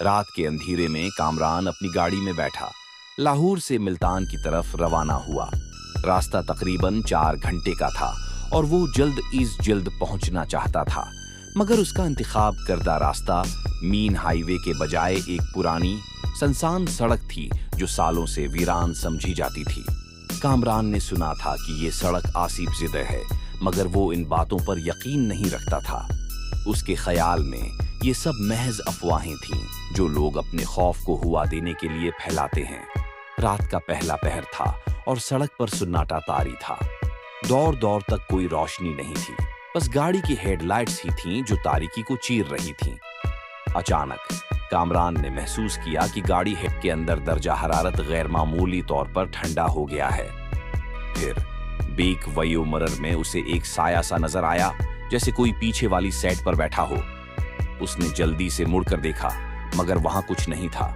रात के अंधेरे में कामरान अपनी गाड़ी में बैठा लाहौर से मुल्तान की तरफ रवाना हुआ। रास्ता तकरीबन 4 घंटे का था और वो जल्द पहुंचना चाहता था, मगर उसका इंतखाब करदा रास्ता मीन हाईवे के बजाय एक पुरानी सुनसान सड़क थी जो सालों से वीरान समझी जाती थी। कामरान ने सुना था कि ये सड़क आसिफ ज़िदह है, मगर वो इन बातों पर यकीन नहीं रखता था। उसके ख्याल में ये सब महज अफवाहें थीं जो लोग अपने खौफ को हुआ देने के लिए फैलाते हैं। रात का पहला पहर था और सड़क पर सन्नाटा तारी था। दौर तक कोई रोशनी नहीं थी, बस गाड़ी की हेडलाइट्स ही थीं जो तारीकी को चीर रही थीं। अचानक कामरान ने महसूस किया कि गाड़ी हेड के अंदर दर्जा हरारत गैर मामूली तौर पर ठंडा हो गया है। फिर बेक वयो मरर में उसे एक साया सा नजर आया, जैसे कोई पीछे वाली सेट पर बैठा हो। उसने जल्दी से मुड़कर देखा, मगर वहां कुछ नहीं था।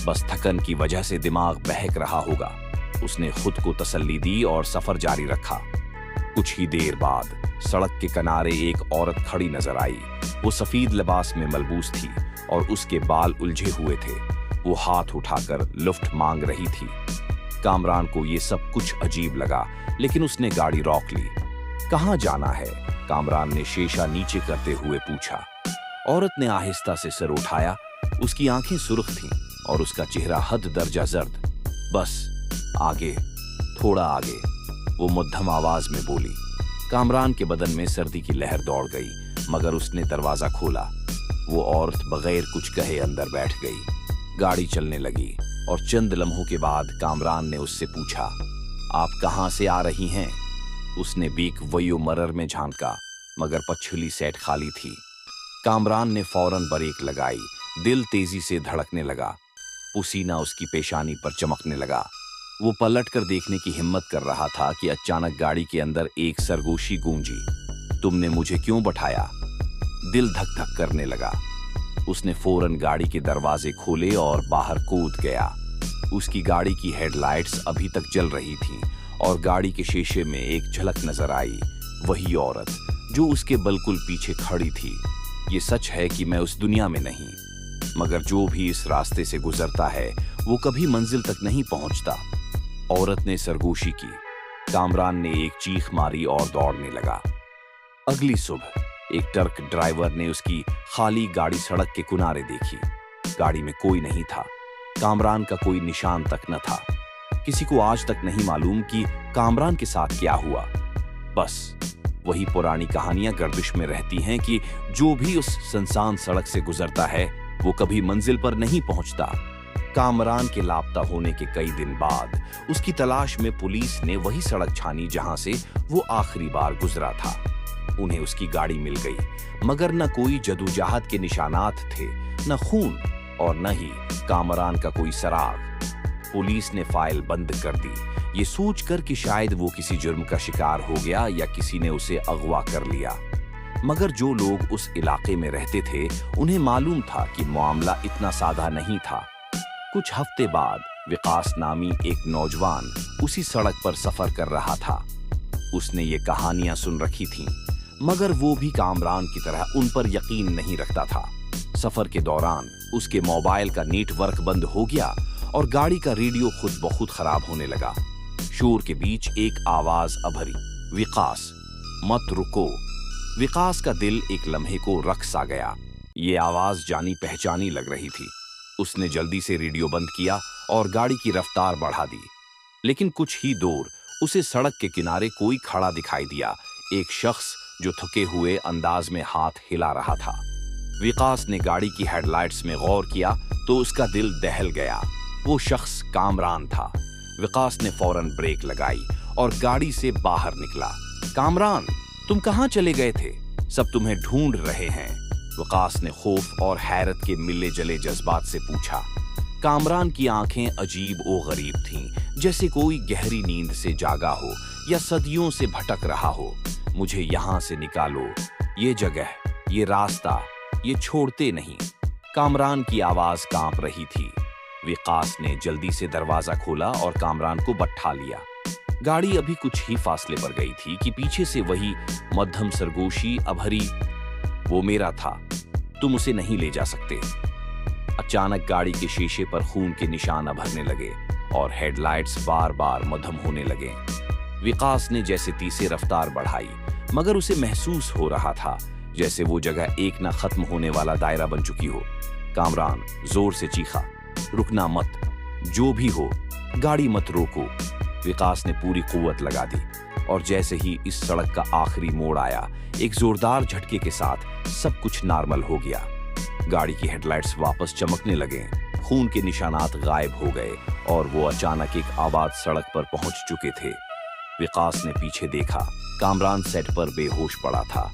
बस थकन की वजह से दिमाग बहक रहा होगा। उसने खुद को तसल्ली दी और सफर जारी रखा। कुछ ही देर बाद सड़क के किनारे एक औरत खड़ी नजर आई। वो सफेद लिबास में मलबूस थी और उसके बाल उलझे हुए थे। वो हाथ उठाकर लिफ्ट मांग रही थी। कामरान को ये सब कुछ अजीब लगा, लेकिन उसने गाड़ी रोक ली। कहाँ जाना है? कामरान ने शीशा नीचे करते हुए पूछा। औरत ने आहिस्ता से सर उठाया। उसकी आंखें सुर्ख थीं और उसका चेहरा हद दर्जा जर्द। बस आगे, थोड़ा आगे, वो मध्यम आवाज में बोली। कामरान के बदन में सर्दी की लहर दौड़ गई, मगर उसने दरवाजा खोला। वो औरत बगैर कुछ कहे अंदर बैठ गई। गाड़ी चलने लगी और चंद लम्हों के बाद कामरान ने उससे पूछा, आप कहाँ से आ रही हैं? उसने बेक वयो मरर में झांका, मगर पछली सेट खाली थी। कामरान ने फौरन ब्रेक लगाई। दिल तेजी से धड़कने लगा। पसीना उसकी पेशानी पर चमकने लगा। वो पलट कर देखने की हिम्मत कर रहा था कि अचानक गाड़ी के अंदर एक सरगोशी गूंजी। तुमने मुझे क्यों बैठाया? दिल धक धक करने लगा। उसने फौरन गाड़ी के दरवाजे खोले और बाहर कूद गया। उसकी गाड़ी की हेडलाइट्स अभी तक जल रही थीं और गाड़ी के शीशे में एक झलक नजर आई। वही औरत जो उसके बिल्कुल पीछे खड़ी थी। ये सच है कि मैं उस दुनिया में नहीं, मगर जो भी इस रास्ते से गुजरता है वो कभी मंजिल तक नहीं पहुंचता। औरत ने सरगोशी की। कामरान ने एक चीख मारी और दौड़ने लगा। अगली सुबह एक ट्रक ड्राइवर ने उसकी खाली गाड़ी सड़क के किनारे देखी। गाड़ी में कोई नहीं था। कामरान का कोई निशान तक न था। किसी को आज तक नहीं मालूम कि कामरान के साथ क्या हुआ। बस वही पुरानी कहानियां गर्दिश में रहती हैं कि जो भी उस सुनसान सड़क से गुजरता है वो कभी मंजिल पर नहीं पहुंचता। कामरान के लापता होने के कई दिन बाद उसकी तलाश में पुलिस ने वही सड़क छानी जहां से वो आखिरी बार गुजरा था। उन्हें उसकी गाड़ी मिल गई, मगर न कोई जदोजहद के निशानात थे, न खून और न ही कामरान का कोई सराग। पुलिस ने फाइल बंद कर दी, ये सोचकर कि शायद वो किसी जुर्म का शिकार हो गया या किसी ने उसे अगवा कर लिया। मगर जो लोग उस इलाके में रहते थे उन्हें मालूम था कि मामला इतना सादा नहीं था। कुछ हफ्ते बाद विकास नामी एक नौजवान उसी सड़क पर सफर कर रहा था। उसने ये कहानियां सुन रखी थीं, मगर वो भी कामरान की तरह उन पर यकीन नहीं रखता था। सफर के दौरान उसके मोबाइल का नेटवर्क बंद हो गया और गाड़ी का रेडियो खुद ब खुद खराब होने लगा। शोर के बीच एक आवाज अभरी, विकास, मत रुको। विकास का दिल एक लम्हे को रक़्स आ गया। ये आवाज जानी पहचानी लग रही थी। उसने जल्दी से रेडियो बंद किया और गाड़ी की रफ्तार बढ़ा दी। लेकिन कुछ ही दूर उसे सड़क के किनारे कोई खड़ा दिखाई दिया, एक शख्स जो थके हुए अंदाज में हाथ हिला रहा था। विकास ने गाड़ी की हेडलाइट्स में गौर किया तो उसका दिल दहल गया। वो शख्स कामरान था। विकास ने फौरन ब्रेक लगाई और गाड़ी से बाहर निकला। कामरान, तुम कहाँ चले गए थे? सब तुम्हें ढूंढ रहे हैं। विकास ने खौफ और हैरत के मिले जले जज्बात से पूछा। कामरान की आंखें अजीब ओ गरीब थीं, जैसे कोई गहरी नींद से जागा हो या सदियों से भटक रहा हो। मुझे यहाँ से निकालो, ये जगह, ये रास्ता, ये छोड़ते नहीं। कामरान की आवाज कांप रही थी। विकास ने जल्दी से दरवाजा खोला और कामरान को बैठा लिया। गाड़ी अभी कुछ ही फासले पर गई थी कि पीछे से वही मध्यम सरगोशी अभरी, वो मेरा था, तुम उसे नहीं ले जा सकते। अचानक गाड़ी के शीशे पर खून के निशान उभरने लगे और हेडलाइट्स बार बार मद्धम होने लगे। विकास ने जैसे तीसरी रफ्तार बढ़ाई, मगर उसे महसूस हो रहा था जैसे वो जगह एक ना खत्म होने वाला दायरा बन चुकी हो। कामरान जोर से चीखा, रुकना मत, जो भी हो गाड़ी मत रोको। विकास ने पूरी कुव्वत लगा दी और जैसे ही इस सड़क का आखिरी मोड़ आया, एक जोरदार झटके के साथ सब कुछ नॉर्मल हो गया। गाड़ी की हेडलाइट्स वापस चमकने लगे, खून के निशानात गायब हो गए और वो अचानक एक आबाद सड़क पर पहुंच चुके थे। विकास ने पीछे देखा, कामरान सेट पर बेहोश पड़ा था,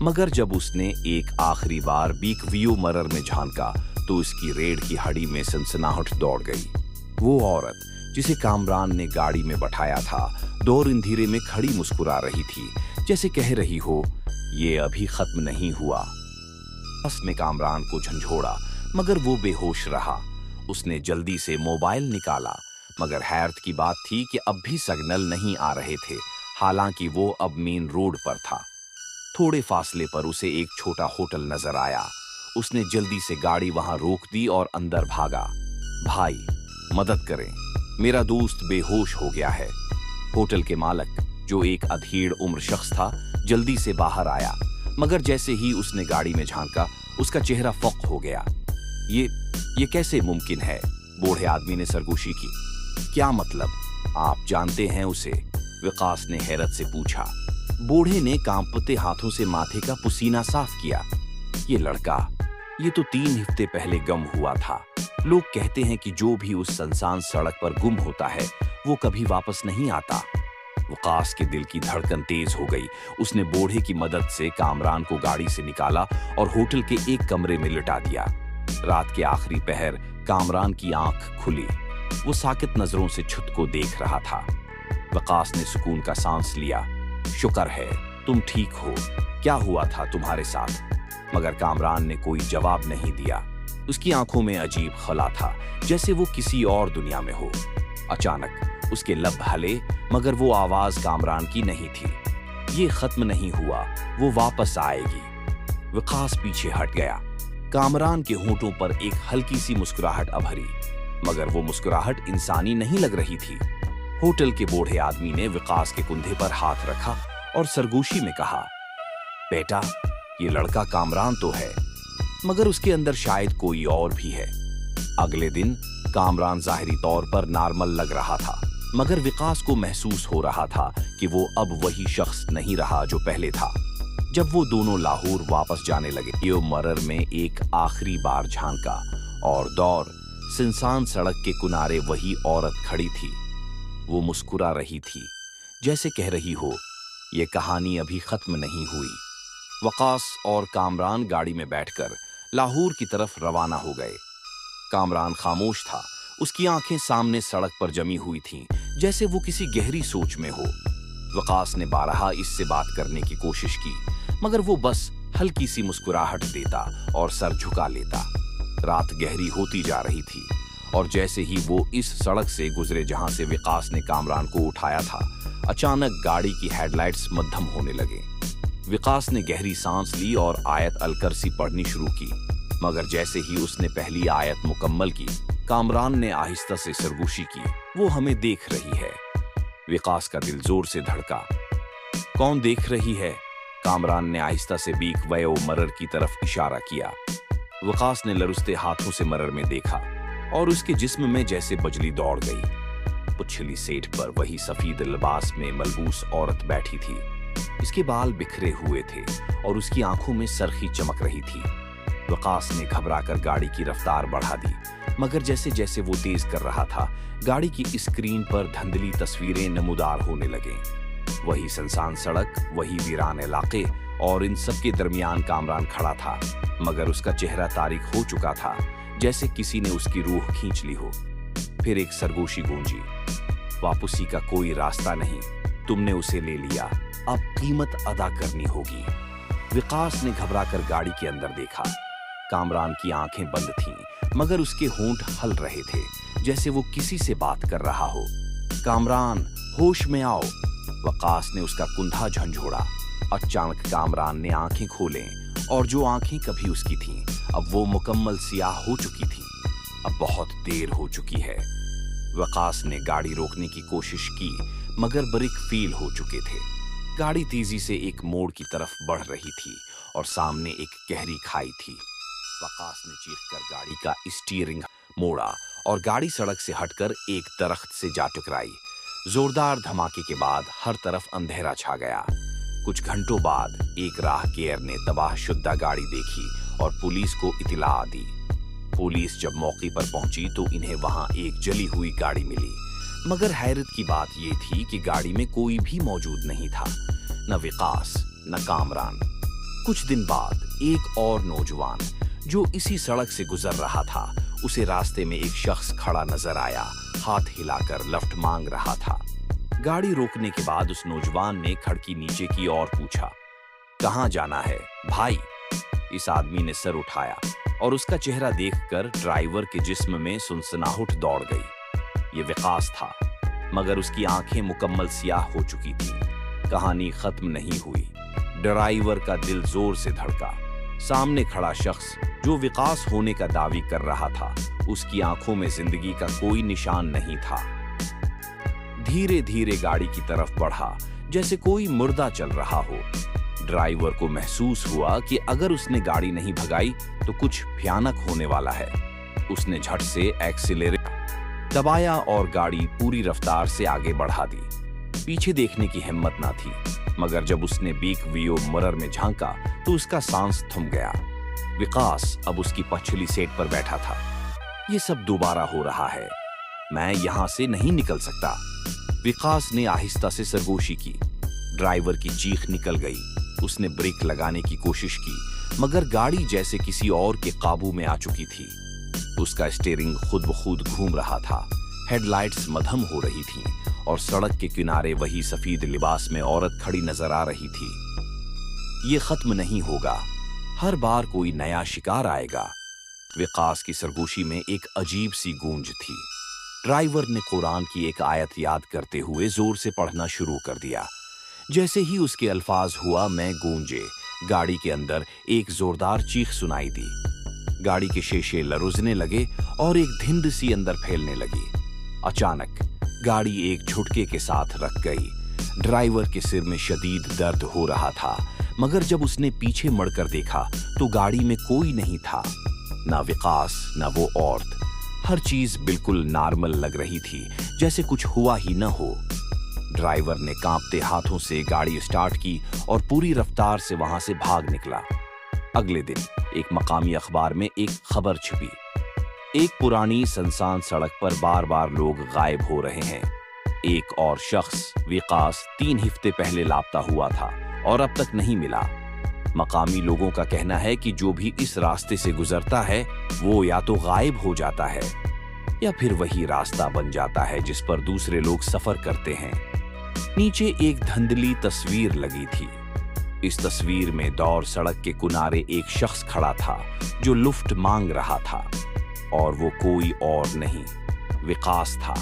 मगर जब उसने एक आखिरी बार बीक व्यू मिरर में झांका तो उसकी रीढ़ की हड्डी में सनसनाहट दौड़ गई। वो औरत जिसे कामरान ने गाड़ी में बैठाया था, दौर अंधेरे में खड़ी मुस्कुरा रही थी, जैसे कह रही हो, ये अभी खत्म नहीं हुआ। बस में कामरान को झंझोड़ा, मगर वो बेहोश रहा। उसने जल्दी से मोबाइल निकाला, मगर हैरत की बात थी कि अब भी सिग्नल नहीं आ रहे थे, हालांकि वो अब मेन रोड पर था। थोड़े फासले पर उसे एक छोटा होटल नजर आया। उसने जल्दी से गाड़ी वहां रोक दी और अंदर भागा। भाई, मदद करें, मेरा दोस्त बेहोश हो गया है। होटल के मालिक, जो एक अधेड़ उम्र शख्स था, जल्दी से बाहर आया, मगर जैसे ही उसने गाड़ी में झांका, उसका चेहरा फक हो गया। ये कैसे मुमकिन है? बूढ़े आदमी ने सरगोशी की। क्या मतलब? आप जानते हैं उसे? विकास ने हैरत से पूछा। बूढ़े ने कांपते हाथों से माथे का पसीना साफ किया। ये लड़का, ये तो 3 हफ्ते पहले गुम हुआ था। लोग कहते हैं कि जो भी उस सुनसान सड़क पर गुम होता है, वो कभी वापस नहीं आता। विकास के दिल की धड़कन तेज हो गई। उसने बूढ़े की मदद से कामरान को गाड़ी से निकाला और होटल के एक कमरे में लिटा दिया। रात के आखिरी पहर कामरान की आंख खुली। वो साकित नजरों से छत को देख रहा था। विकास ने सुकून का सांस लिया। शुक्र है तुम ठीक हो। क्या हुआ था तुम्हारे साथ? मगर कामरान ने कोई जवाब नहीं दिया। उसकी आंखों में अजीब खला था, जैसे वो किसी और दुनिया में हो। अचानक उसके लब हले, मगर वो आवाज कामरान की नहीं थी। ये खत्म नहीं हुआ, वो वापस आएगी। विकास पीछे हट गया। कामरान के होंठों पर एक हल्की सी मुस्कुराहट उभरी, मगर वो मुस्कुराहट इंसानी नहीं लग रही थी। होटल के बूढ़े आदमी ने विकास के कंधे पर हाथ रखा और सरगोशी में कहा, बेटा, ये लड़का कामरान तो है, मगर उसके अंदर शायद कोई और भी है। अगले दिन कामरान जाहिरी तौर पर नॉर्मल लग रहा था, मगर विकास को महसूस हो रहा था कि वो अब वही शख्स नहीं रहा जो पहले था। जब वो दोनों लाहौर वापस जाने लगे, ये मिरर में एक आखिरी बार झांका और दौर सुनसान सड़क के किनारे वही औरत खड़ी थी। वो मुस्कुरा रही थी, जैसे कह रही हो, ये कहानी अभी खत्म नहीं हुई। वकास और कामरान गाड़ी में बैठकर लाहौर की तरफ रवाना हो गए। कामरान खामोश था। उसकी आंखें सामने सड़क पर जमी हुई थीं, जैसे वो किसी गहरी सोच में हो। वकास ने बारहा इससे बात करने की कोशिश की, मगर वो बस हल्की सी मुस्कुराहट देता और सर झुका लेता। रात गहरी होती जा रही थी और जैसे ही वो इस सड़क से गुजरे जहां से विकास ने कामरान को उठाया था, अचानक गाड़ी की हेडलाइट्स मद्धम होने लगे। विकास ने गहरी सांस ली और आयत अलकरसी पढ़नी शुरू की, मगर जैसे ही उसने पहली आयत मुकम्मल की, कामरान ने आहिस्ता से सरगोशी की, वो हमें देख रही है। विकास का दिल जोर से धड़का। कौन देख रही है? कामरान ने आहिस्ता से बीक वयो मिरर की तरफ इशारा किया। विकास ने लरुस्ते हाथों से मिरर में देखा और उसके जिस्म में जैसे बजली दौड़ गई। पुछली सेठ पर वही सफेद लिबास में मलबूस औरत बैठी थी। इसके बाल बिखरे हुए थे और उसकी आंखों में सरखी चमक रही थी। विकास ने घबराकर गाड़ी की रफ्तार बढ़ा दी, मगर जैसे जैसे वो तेज कर रहा था, गाड़ी की स्क्रीन पर धंधली तस्वीरें नमूदार होने लगे। वही सुनसान सड़क, वही वीरान इलाके, और इन सब के दरमियान कामरान खड़ा था, मगर उसका चेहरा तारीक हो चुका था, जैसे किसी ने उसकी रूह खींच ली हो। फिर एक सरगोशी गूंजी, वापसी का कोई रास्ता नहीं, तुमने उसे ले लिया, अब कीमत अदा करनी होगी। विकास ने घबराकर गाड़ी के अंदर देखा। कामरान की आंखें बंद थीं, मगर उसके होंठ हल रहे थे, जैसे वो किसी से बात कर रहा हो। कामरान, होश में आओ। वकास ने उसका कुंधा झंझोड़ा। अचानक कामरान ने आंखें खोलें और जो आंखें कभी उसकी थीं, अब वो मुकम्मल सियाह हो चुकी थीं। अब बहुत देर हो चुकी है। वकास ने गाड़ी रोकने की कोशिश की, मगर ब्रेक फेल हो चुके थे। गाड़ी तेजी से एक मोड़ की तरफ बढ़ रही थी और सामने एक गहरी खाई थी। वकास ने चीखकर गाड़ी का स्टीयरिंग मोड़ा और गाड़ी सड़क से हटकर एक दरख्त से जा टकराई। जोरदार धमाके के बाद हर तरफ अंधेरा छा गया। कुछ घंटों बाद एक राहगीर ने तबाहशुदा गाड़ी देखी और पुलिस को इत्तला दी। पुलिस जब मौके पर पहुंची तो इन्हें वहां एक जली हुई गाड़ी मिली, मगर हैरत की बात यह थी कि गाड़ी में कोई भी मौजूद नहीं था, न विकास न कामरान। कुछ दिन बाद एक और नौजवान जो इसी सड़क से गुजर रहा था, उसे रास्ते में एक शख्स खड़ा नजर आया, हाथ हिलाकर लिफ्ट मांग रहा था। गाड़ी रोकने के बाद उस नौजवान ने खिड़की नीचे की और पूछा, कहाँ जाना है भाई? इस आदमी ने सर उठाया और उसका चेहरा देखकर ड्राइवर के जिस्म में सनसनाहट दौड़ गई। ये विकास था, मगर उसकी आंखें मुकम्मल सियाह हो चुकी थीं। कहानी खत्म नहीं हुई। ड्राइवर का दिल जोर से धड़का। सामने खड़ा शख्स जो विकास होने का दावी कर रहा था, उसकी आंखों में जिंदगी का कोई निशान नहीं था। धीरे धीरे गाड़ी की तरफ बढ़ा, जैसे कोई मुर्दा चल रहा हो। ड्राइवर को महसूस हुआ कि अगर उसने गाड़ी नहीं भगाई तो कुछ भयानक होने वाला है। उसने झट से एक्सीलरेटर दबाया और गाड़ी पूरी रफ्तार से आगे बढ़ा दी। पीछे देखने की हिम्मत ना थी, मगर जब उसने बीक वियो मिरर में झांका तो उसका सांस थम गया। विकास अब उसकी पछली सीट पर बैठा था। ये सब दोबारा हो रहा है, मैं यहां से नहीं निकल सकता। विकास ने आहिस्ता से सरगोशी की। ड्राइवर की चीख निकल गई। उसने ब्रेक लगाने की कोशिश की, मगर गाड़ी जैसे किसी और के काबू में आ चुकी थी। उसका स्टीयरिंग खुद ब खुद घूम रहा था। हेडलाइट्स मद्धम हो रही थीं और सड़क के किनारे वही सफेद लिबास में औरत खड़ी नजर आ रही थी। ये खत्म नहीं होगा, हर बार कोई नया शिकार आएगा। विकास की सरगोशी में एक अजीब सी गूंज थी। ड्राइवर ने कुरान की एक आयत याद करते हुए जोर से पढ़ना शुरू कर दिया। जैसे ही उसके अल्फाज हुआ मैं गूंजे, गाड़ी के अंदर एक जोरदार चीख सुनाई दी। गाड़ी के शीशे लरुजने लगे और एक धिंड सी अंदर फैलने लगी। अचानक गाड़ी एक झटके के साथ रख गई। ड्राइवर के सिर में शदीद दर्द हो रहा था, मगर जब उसने पीछे मुड़कर देखा तो गाड़ी में कोई नहीं था, ना विकास ना वो औरत। हर चीज बिल्कुल नॉर्मल लग रही थी, जैसे कुछ हुआ ही न हो। ड्राइवर ने कांपते हाथों से गाड़ी स्टार्ट की और पूरी रफ्तार से वहां से भाग निकला। अगले दिन एक मकामी अखबार में एक खबर छपी। एक पुरानी सुनसान सड़क पर बार बार लोग गायब हो रहे हैं। एक और शख्स विकास 3 हफ्ते पहले लापता हुआ था और अब तक नहीं मिला। मकामी लोगों का कहना है कि जो भी इस रास्ते से गुजरता है वो या तो गायब हो जाता है या फिर वही रास्ता बन जाता है जिस पर दूसरे लोग सफर करते हैं। नीचे एक धुंधली तस्वीर लगी थी। इस तस्वीर में दौर सड़क के किनारे एक शख्स खड़ा था जो लिफ्ट मांग रहा था, और वो कोई और नहीं, विकास था।